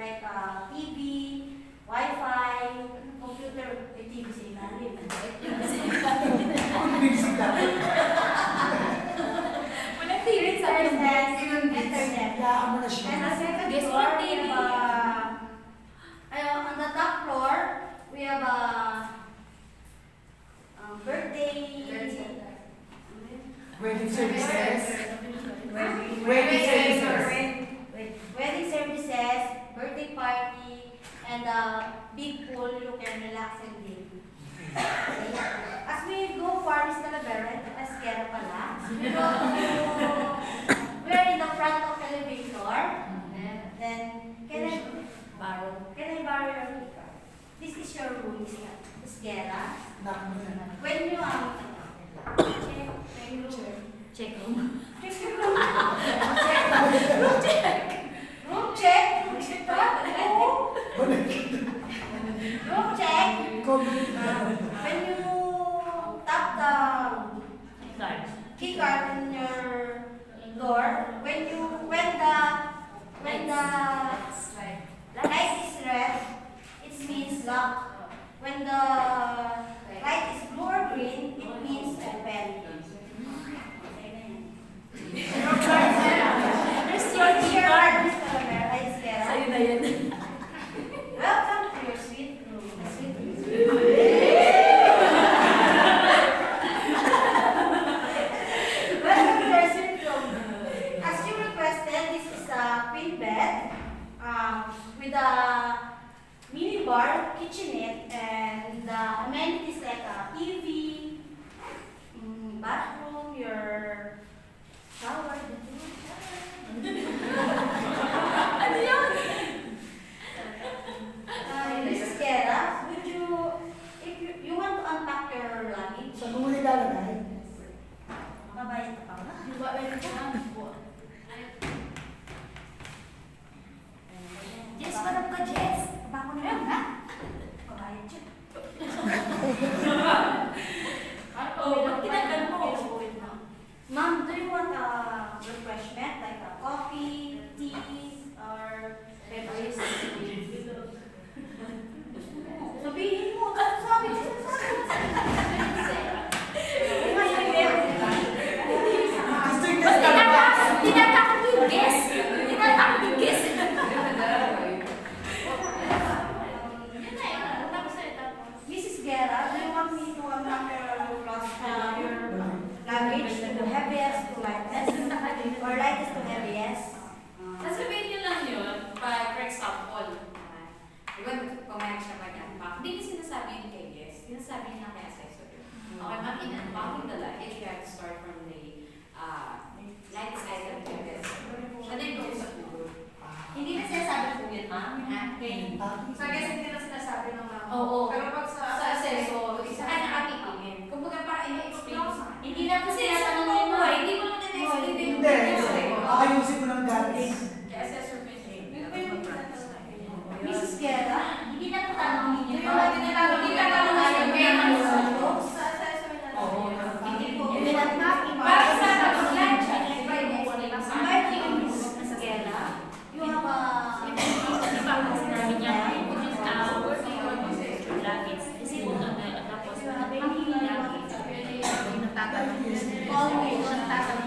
like TV, Wi-Fi, computer, TV sa ilalim. Walang TV sa Internet. Kailangan mo na siya. And the second Guess floor, what, we TV? have on the top floor, we have a birthday Wedding services. wedding services, birthday party, and a big pool you can relax and live. As we go far, Miss Talavera, Esquera pala, we're in the front of elevator. Then, can I borrow your car? This is your room, Miss Esquera. When you check room. Room check. When you tap the key card in your door, when the light is red, it means lock. When the light is blue or green, it means open. There's your card. Sa'yo na yan. Welcome to your sweet room. Welcome to your sweet room. As you requested, this is a queen bed with a mini bar, kitchenette, and amenities like a TV, bathroom, your shower. Ano yun? Mrs. Kera, would you, if you want to unpack your luggage, Saan mo nilalagay? mabayad ka pa ba? Jess, madam ka, Jess. Bako na lang, ha? Kabayad siya. Ba't tinagal mo? Ma'am, do you want a refreshment like a coffee, tea, or beverages? Sabihin mo, sabi ko. Tinatakot yung guest. Tinatakot yung guest. Mrs. Guerra, do you want me to unpack your luggage to heaviest to lightest? Or lightest to heaviest? Sasabihin niyo lang yun, for example, di ba kumayag siya pa niyan, hindi niya sinasabi yun kay guest, sinasabi niya lang kay accessory. Okay, ma'am, in unpacking the luggage, you have to start from the lightest item to heaviest. Siya din ko sa food. Hindi na sinasabi po yun, ma'am. Sa guest, hindi na sinasabi ng ma'am. Oo. Pero pag sa accessory, isa ka nakatitingin. Kumbaga parang ina-explain mo sa akin. Hindi na po sinasabi mo mo. Hindi mo lang na-explain. Hindi. Ayusin mo ng galis. Kay accessory Mrs. Guerra, Hindi na po tanongin do niyo. you want me to Para sa lunch, di ba yung Mrs. Guerra, you have a always